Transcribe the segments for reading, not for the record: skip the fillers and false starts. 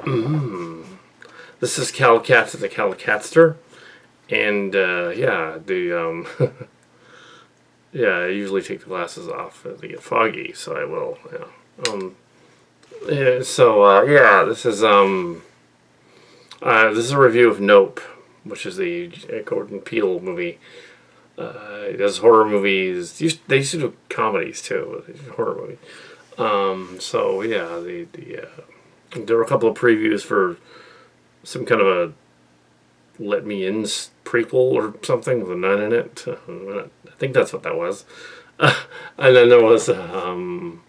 This is Cal Katz at the Cal Catster, and yeah, I usually take the glasses off as they get foggy, so I will. This is a review of Nope, which is the Gordon Peele movie. He does horror movies. They used to do comedies too, horror movie. There were a couple of previews for some kind of a Let Me In prequel or something with a nun in it. I think that's what that was. And then there was some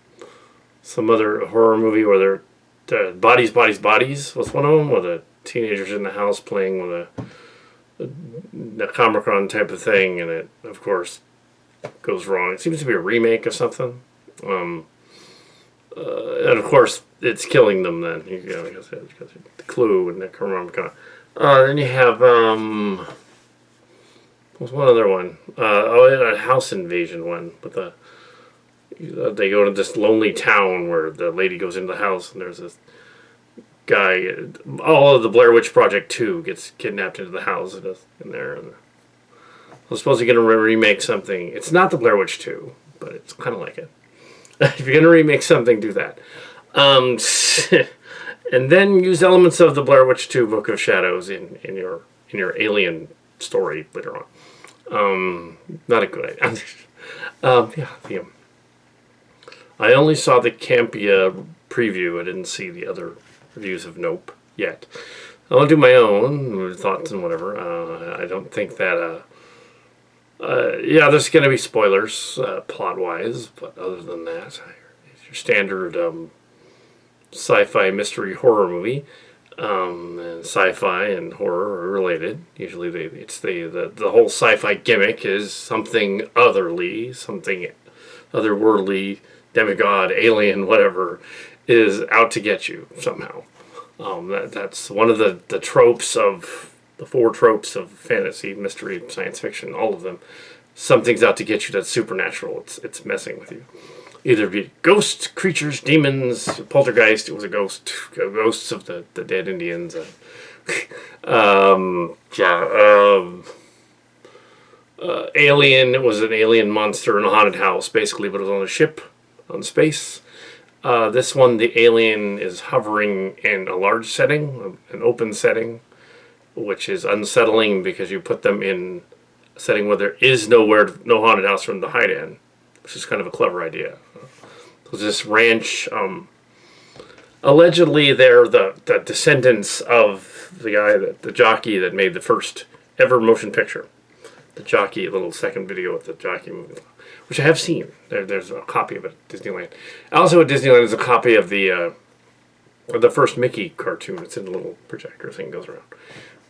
other horror movie where they're Bodies was one of them, where the teenagers in the house playing with a Necronomicon type of thing, and it, of course, goes wrong. It seems to be a remake of something. And of course, it's killing them then. Because the Clue and Necronomicon. Then you have, what's one other one? A house invasion one. But they go to this lonely town where the lady goes into the house and there's this guy. All of the Blair Witch Project 2 gets kidnapped into the house in there. And I'm supposed to get a remake something. It's not the Blair Witch 2, but it's kind of like it. If you're going to remake something, do that. And then use elements of the Blair Witch 2 Book of Shadows in your alien story later on. Not a good idea. I only saw the Campia preview. I didn't see the other reviews of Nope yet. I'll do my own thoughts and whatever. I don't think that... there's going to be spoilers plot-wise, but other than that, it's your standard... sci-fi mystery horror movie, and sci-fi and horror are related. Usually, the whole sci-fi gimmick is something otherly, something otherworldly, demigod, alien, whatever, is out to get you somehow. That's one of the tropes of the 4 tropes of fantasy, mystery, science fiction. All of them, something's out to get you that's supernatural. It's messing with you. Either be ghosts, creatures, demons, poltergeist. It was a ghost. Ghosts of the dead Indians. Alien. It was an alien monster in a haunted house, basically, but it was on a ship, on space. This one, the alien is hovering in a large setting, an open setting, which is unsettling because you put them in a setting where there is no haunted house for them to hide in, which is kind of a clever idea. So this ranch, allegedly they're the descendants of the guy, the jockey that made the first ever motion picture. The jockey, little second video with the jockey movie, which I have seen. There's a copy of it at Disneyland. Also at Disneyland is a copy of the first Mickey cartoon. It's in a little projector thing, goes around.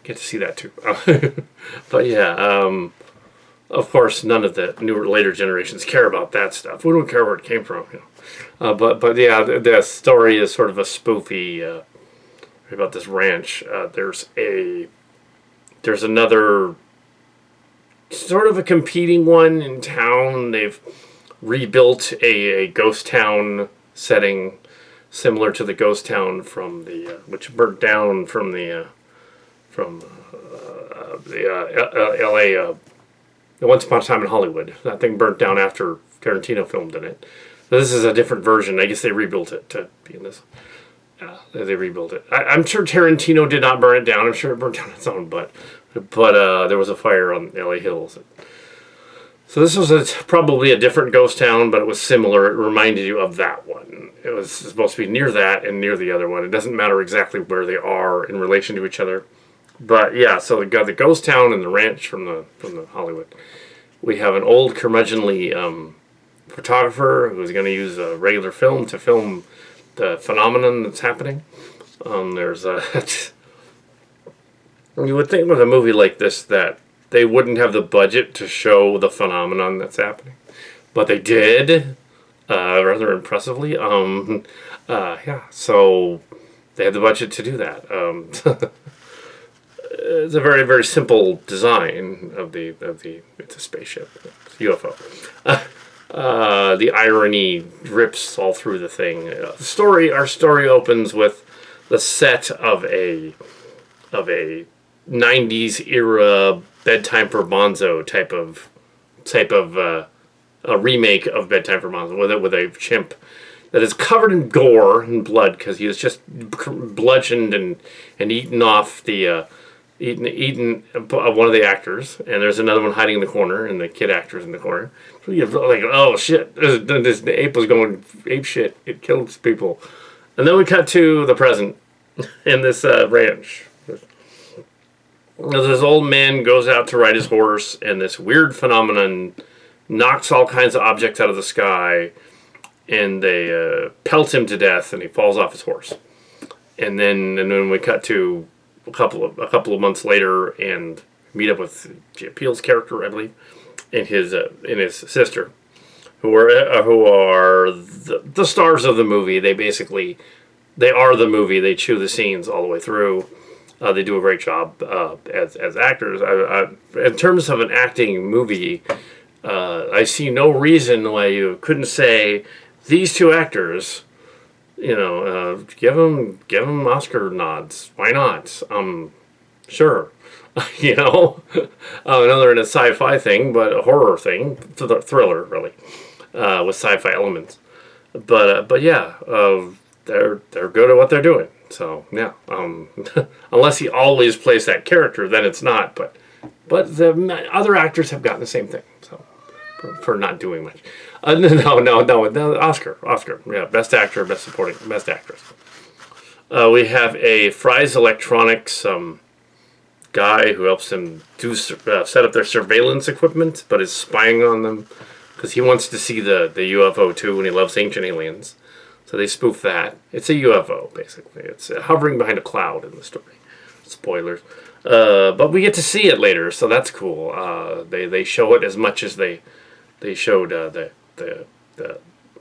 Get to see that too. But yeah, of course, none of the later generations care about that stuff. We don't care where it came from, But yeah, the story is sort of a spoofy about this ranch. There's another sort of a competing one in town. They've rebuilt a ghost town setting similar to the ghost town from which burnt down from the L.A. Once Upon a Time in Hollywood. That thing burnt down after Tarantino filmed in it. So this is a different version. I guess they rebuilt it to be in this. They rebuilt it. I'm sure Tarantino did not burn it down. I'm sure it burnt down its own, but there was a fire on L.A. Hills. So this was probably a different ghost town, but it was similar. It reminded you of that one. It was supposed to be near that and near the other one. It doesn't matter exactly where they are in relation to each other. But yeah, so we got the ghost town and the ranch from the Hollywood. We have an old curmudgeonly photographer who's going to use a regular film to film the phenomenon that's happening. There's you would think with a movie like this that they wouldn't have the budget to show the phenomenon that's happening, but they did, rather impressively. So they had the budget to do that. It's a very, very simple design of it's a spaceship, it's a UFO. The irony drips all through the thing. Our story opens with the set of a 90s era Bedtime for Bonzo type of a remake of Bedtime for Bonzo with a chimp that is covered in gore and blood because he was just bludgeoned and eaten off the eaten one of the actors, and there's another one hiding in the corner, and the kid actor's in the corner. So you're like, oh shit, this ape was going ape shit. It kills people. And then we cut to the present in this ranch. This old man goes out to ride his horse, and this weird phenomenon knocks all kinds of objects out of the sky, and they pelt him to death, and he falls off his horse. And then we cut to a couple of months later, and meet up with Peele's character, I believe, and his sister, who are the stars of the movie. They are the movie. They chew the scenes all the way through. They do a great job as actors. In terms of an acting movie, I see no reason why you couldn't say these two actors, give them Oscar nods. Why not? Sure. I know they're in a sci-fi thing, but a horror thing, thriller really, with sci-fi elements. But yeah, they're good at what they're doing. So yeah, unless he always plays that character, then it's not. But the other actors have gotten the same thing. So for not doing much. No. Oscar. Yeah, best actor, best supporting, best actress. We have a Fry's Electronics guy who helps them set up their surveillance equipment, but is spying on them because he wants to see the UFO too, and he loves ancient aliens. So they spoof that. It's a UFO, basically. It's hovering behind a cloud in the story. Spoilers. But we get to see it later, so that's cool. They show it as much as they showed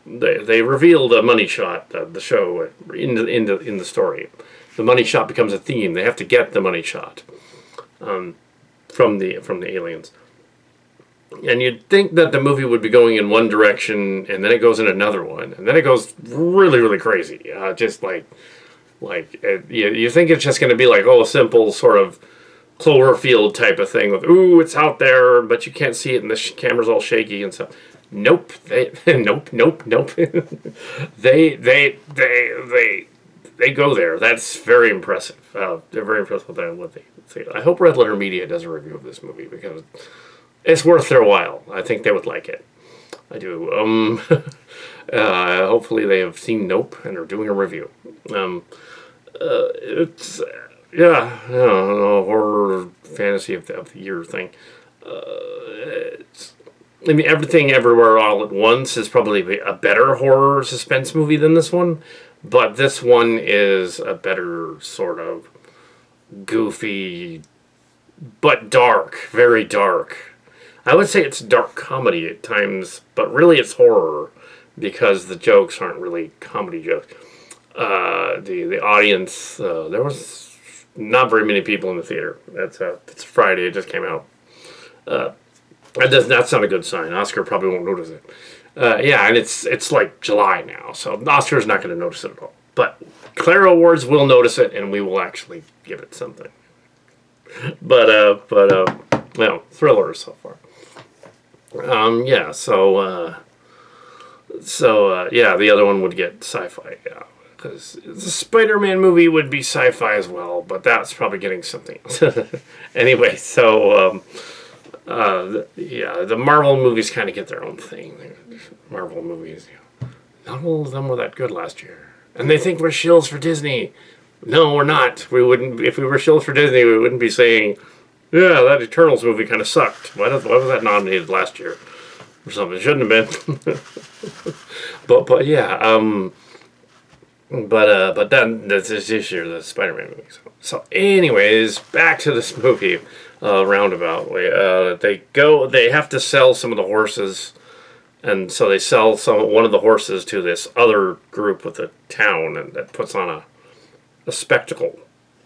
they revealed a money shot, the show in the story. The money shot becomes a theme. They have to get the money shot from the aliens. And you'd think that the movie would be going in one direction, and then it goes in another one, and then it goes really, really crazy. Just you think it's just going to be like, a simple sort of Cloverfield type of thing with, ooh, it's out there, but you can't see it, and the camera's all shaky and stuff. Nope. Nope. They go there. That's very impressive. They're very impressed with what they say. I hope Red Letter Media does a review of this movie because it's worth their while. I think they would like it. I do. Hopefully they have seen Nope and are doing a review. It's horror fantasy of the year thing. Everything Everywhere All at Once is probably a better horror suspense movie than this one, but this one is a better sort of goofy, but dark, very dark. I would say it's dark comedy at times, but really it's horror because the jokes aren't really comedy jokes. The audience, there was not very many people in the theater. It's Friday, it just came out. That's not a good sign. Oscar probably won't notice it. And it's like July now, so Oscar's not going to notice it at all. But Claire Awards will notice it, and we will actually give it something. But thrillers so far. The other one would get sci-fi, because the Spider-Man movie would be sci-fi as well, but that's probably getting something else. Anyway, so the Marvel movies kind of get their own thing. Marvel movies, not all of them were that good last year, and they think we're shills for Disney. No, we're not. We wouldn't. If we were shills for Disney, we wouldn't be saying, yeah, that Eternals movie kind of sucked. Why was that nominated last year or something? It shouldn't have been. But then this year, the Spider-Man movie. So anyways, back to this movie, roundabout. They have to sell some of the horses, and so they sell one of the horses to this other group with the town, and that puts on a spectacle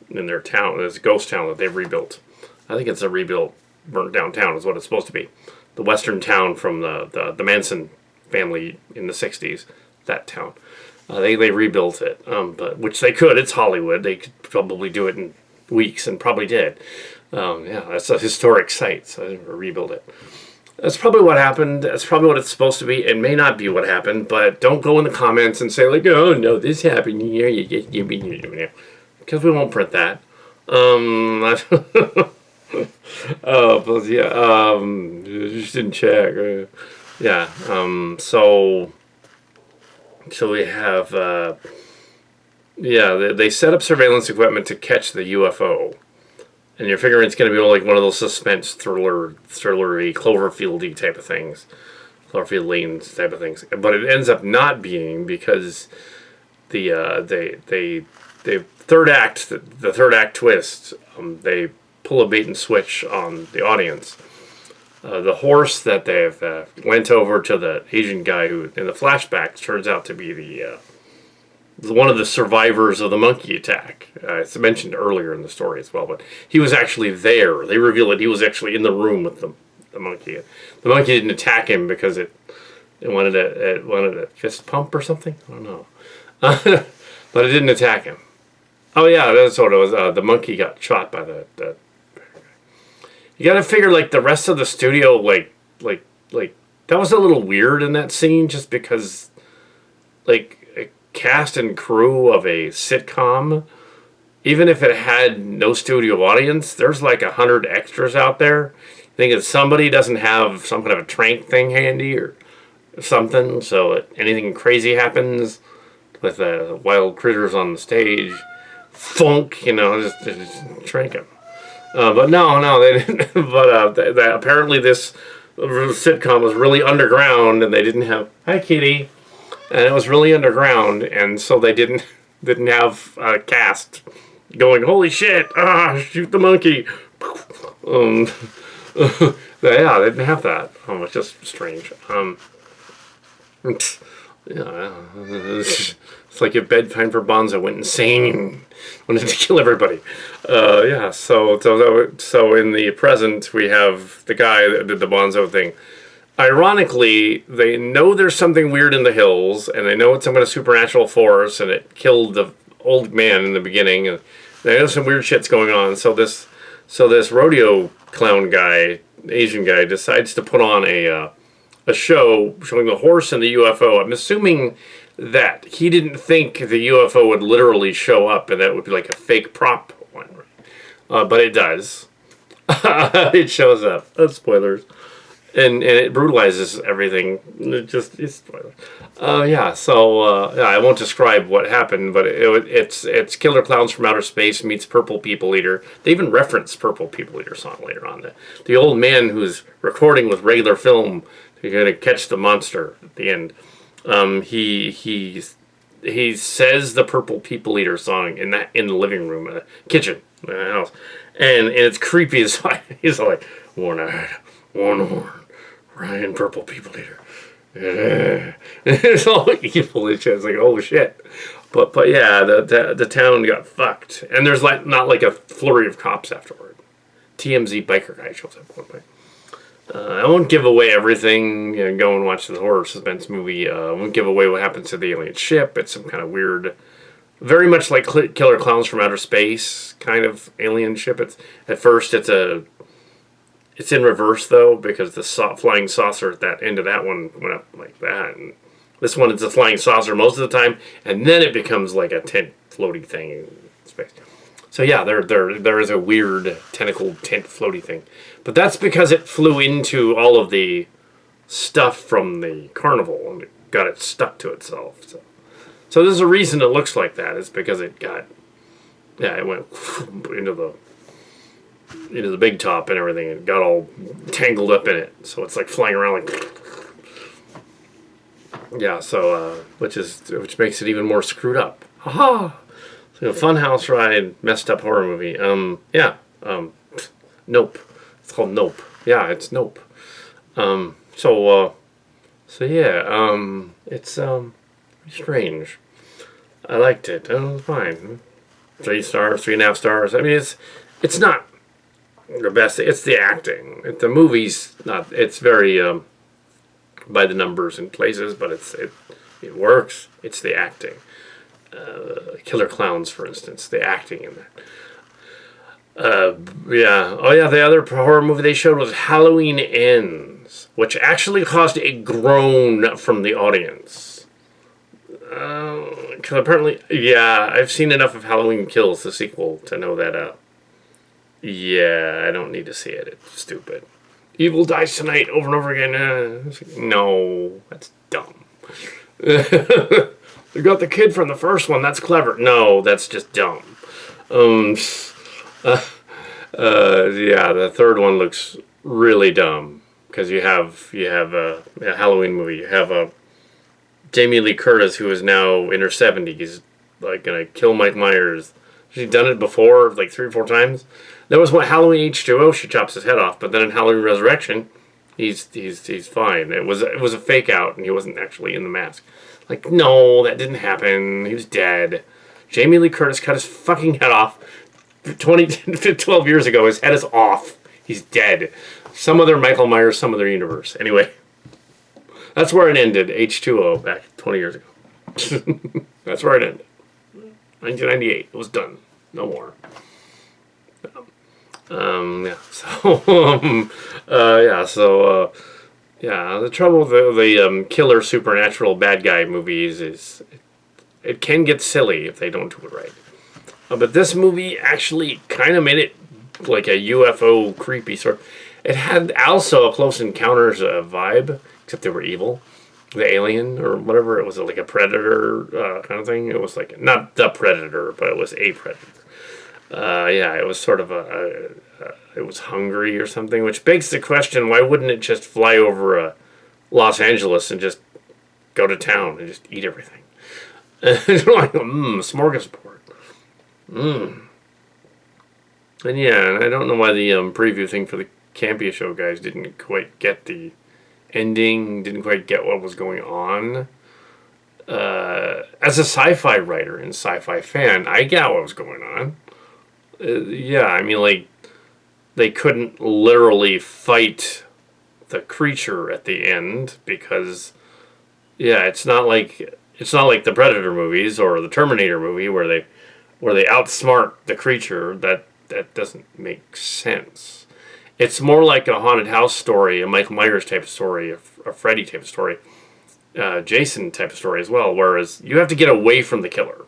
in their town, this ghost town that they've rebuilt. I think it's a rebuilt, burnt down town is what it's supposed to be. The western town from the Manson family in the 60s, that town. They rebuilt it, but which they could. It's Hollywood. They could probably do it in weeks, and probably did. Yeah, that's a historic site, so they rebuilt it. That's probably what happened. That's probably what it's supposed to be. It may not be what happened, but don't go in the comments and say like, "Oh no, this happened here." Because we won't print that. But yeah. Just didn't check. Yeah. So we have. Yeah, they set up surveillance equipment to catch the UFO. And you're figuring it's going to be like one of those suspense thrillery, Cloverfield-y type of things. Cloverfield Lane type of things. But it ends up not being because the third act twist, they pull a bait and switch on the audience. The horse that they've went over to the Asian guy who, in the flashbacks, turns out to be the one of the survivors of the monkey attack. It's mentioned earlier in the story as well, but he was actually there. They reveal that he was actually in the room with the monkey. The monkey didn't attack him because it wanted a fist pump or something. I don't know, but it didn't attack him. Oh yeah, that's what it was. The monkey got shot by the. You got to figure like the rest of the studio, like that was a little weird in that scene, just because, like. Cast and crew of a sitcom, even if it had no studio audience, there's like 100 extras out there. I think if somebody doesn't have some kind of a trank thing handy or something, so that anything crazy happens with wild critters on the stage, funk, just trank them. But no, they didn't. But apparently this sitcom was really underground, and they didn't have. Hi, Kitty. And it was really underground, and so they didn't have a cast going, "Holy shit! Shoot the monkey!" Yeah, they didn't have that. It's just strange. Yeah, it's like if Bedtime for Bonzo went insane, wanted to kill everybody. Yeah, so in the present we have the guy that did the Bonzo thing. Ironically, they know there's something weird in the hills, and they know it's some kind of supernatural force, and it killed the old man in the beginning, and they know some weird shit's going on. So this rodeo clown guy, Asian guy, decides to put on a show showing the horse and the UFO. I'm assuming that he didn't think the UFO would literally show up, and that would be like a fake prop one, but it does. It shows up. That's spoilers. And it brutalizes everything. It's spoiler. Yeah. So I won't describe what happened, but it's Killer Clowns from Outer Space meets Purple People Eater. They even reference Purple People Eater song later on. The old man who's recording with regular film, you're gonna catch the monster at the end. He says the Purple People Eater song in the living room, kitchen, in the house, and it's creepy as fuck. He's like, one horn. Ryan, Purple People Eater. It's all evil and shit. It's like, oh shit. But yeah, the town got fucked. And there's not like a flurry of cops afterward. TMZ biker guy shows up at one point. I won't give away everything. Go and watch the horror suspense movie. I won't give away what happens to the alien ship. It's some kind of weird, very much like Killer Clowns from Outer Space kind of alien ship. At first it's in reverse, though, because the flying saucer at that end of that one went up like that. And this one is a flying saucer most of the time, and then it becomes like a tent floaty thing in space. So yeah, there is a weird tentacle tent floaty thing. But that's because it flew into all of the stuff from the carnival, and it got it stuck to itself. So there's a reason it looks like that. It's because it went into the big top and everything, and got all tangled up in it. So it's like flying around like, yeah. So which makes it even more screwed up. Haha. So Funhouse ride, messed up horror movie. Yeah. Nope. It's called Nope. Yeah, it's Nope. So yeah. It's strange. I liked it. It was fine. 3 stars, 3.5 stars. I mean, it's not the best. It's the acting. The movie's not. It's very by the numbers in places, but It works. It's the acting. Killer Clowns, for instance, the acting in that. Yeah. Oh, yeah. The other horror movie they showed was Halloween Ends, which actually caused a groan from the audience. Because apparently, yeah, I've seen enough of Halloween Kills, the sequel, to know that. Yeah, I don't need to see it. It's stupid. Evil dies tonight over and over again. No, that's dumb. They got the kid from the first one. That's clever. No, that's just dumb. Yeah, the third one looks really dumb because you have a Halloween movie. You have a Jamie Lee Curtis who is now in her 70s, like gonna kill Mike Myers. She's done it before, like 3 or 4 times. There was one Halloween H2O. She chops his head off, but then in Halloween Resurrection, he's fine. It was a fake out, and he wasn't actually in the mask. Like, no, that didn't happen. He was dead. Jamie Lee Curtis cut his fucking head off 12 years ago. His head is off. He's dead. Some other Michael Myers, some other universe. Anyway, that's where it ended. H2O back 20 years ago. That's where it ended. 1998. It was done. No more. Yeah. The trouble with the killer supernatural bad guy movies is it can get silly if they don't do it right. But this movie actually kind of made it like a UFO creepy sort. It had also a Close Encounters vibe, except they were evil. The alien or whatever, it was like a predator kind of thing. It was like not the predator, but it was a predator. Yeah, it was sort of it was hungry or something, which begs the question: why wouldn't it just fly over Los Angeles and just go to town and just eat everything? It's like smorgasbord. And yeah, and I don't know why the preview thing for the Campia Show guys didn't quite get the ending, didn't quite get what was going on. As a sci-fi writer and sci-fi fan, I got what was going on. Yeah, I mean, like, they couldn't literally fight the creature at the end because, yeah, it's not like the Predator movies or the Terminator movie where they outsmart the creature. That doesn't make sense. It's more like a haunted house story, a Michael Myers type of story, a Freddy type of story, Jason type of story as well, whereas you have to get away from the killer.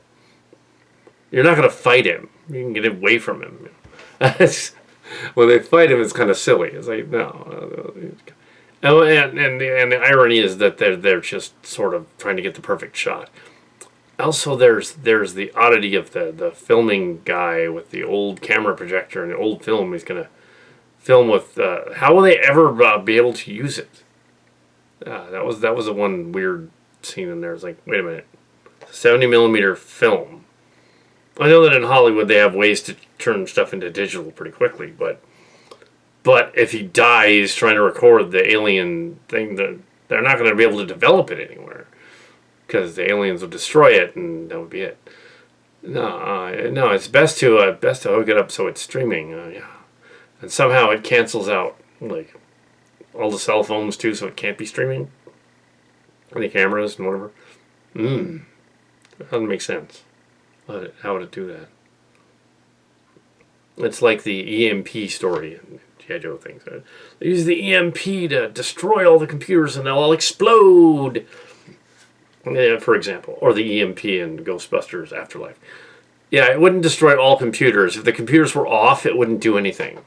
You're not going to fight him. You can get away from him. When they fight him, it's kind of silly. It's like, no. And the irony is that they're just sort of trying to get the perfect shot. Also, there's the oddity of the filming guy with the old camera projector and the old film. He's going to film with. How will they ever be able to use it? That was the one weird scene in there. It's like, wait a minute, 70mm film. I know that in Hollywood they have ways to turn stuff into digital pretty quickly, but if he dies trying to record the alien thing, they're not going to be able to develop it anywhere because the aliens will destroy it, and that would be it. No, it's best to hook it up so it's streaming. Yeah, and somehow it cancels out like all the cell phones too, so it can't be streaming. Any cameras and whatever. That doesn't make sense. How would it do that? It's like the EMP story in G.I. Joe things. They use the EMP to destroy all the computers and they'll all explode. Yeah, for example. Or the EMP in Ghostbusters Afterlife. Yeah, it wouldn't destroy all computers. If the computers were off, it wouldn't do anything.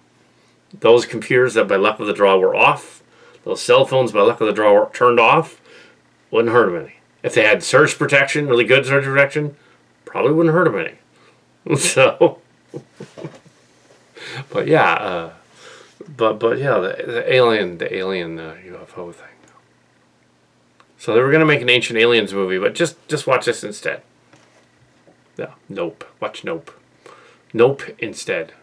Those computers that by luck of the draw were off, those cell phones by luck of the draw were turned off, wouldn't hurt them any. If they had surge protection, really good surge protection, probably wouldn't hurt them any. So, but yeah, the alien UFO thing. So they were gonna make an Ancient Aliens movie, but just watch this instead. Yeah, Nope. Watch Nope. Nope instead.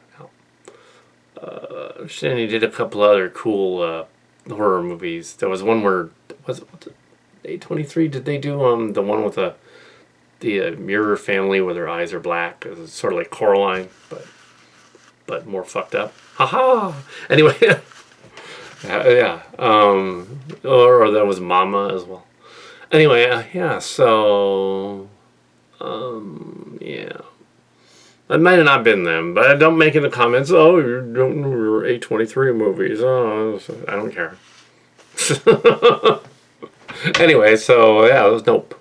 Shanny did a couple other cool horror movies. There was one where was it A23? Did they do the one with the mirror family where their eyes are black? It was sort of like Coraline, but more fucked up. Haha. Anyway, yeah. Or that was Mama as well. Anyway, yeah. So, yeah. It might have not been them, but don't make in the comments. Oh, you don't know your A23 movies. Oh, I don't care. Anyway, so yeah, it was dope.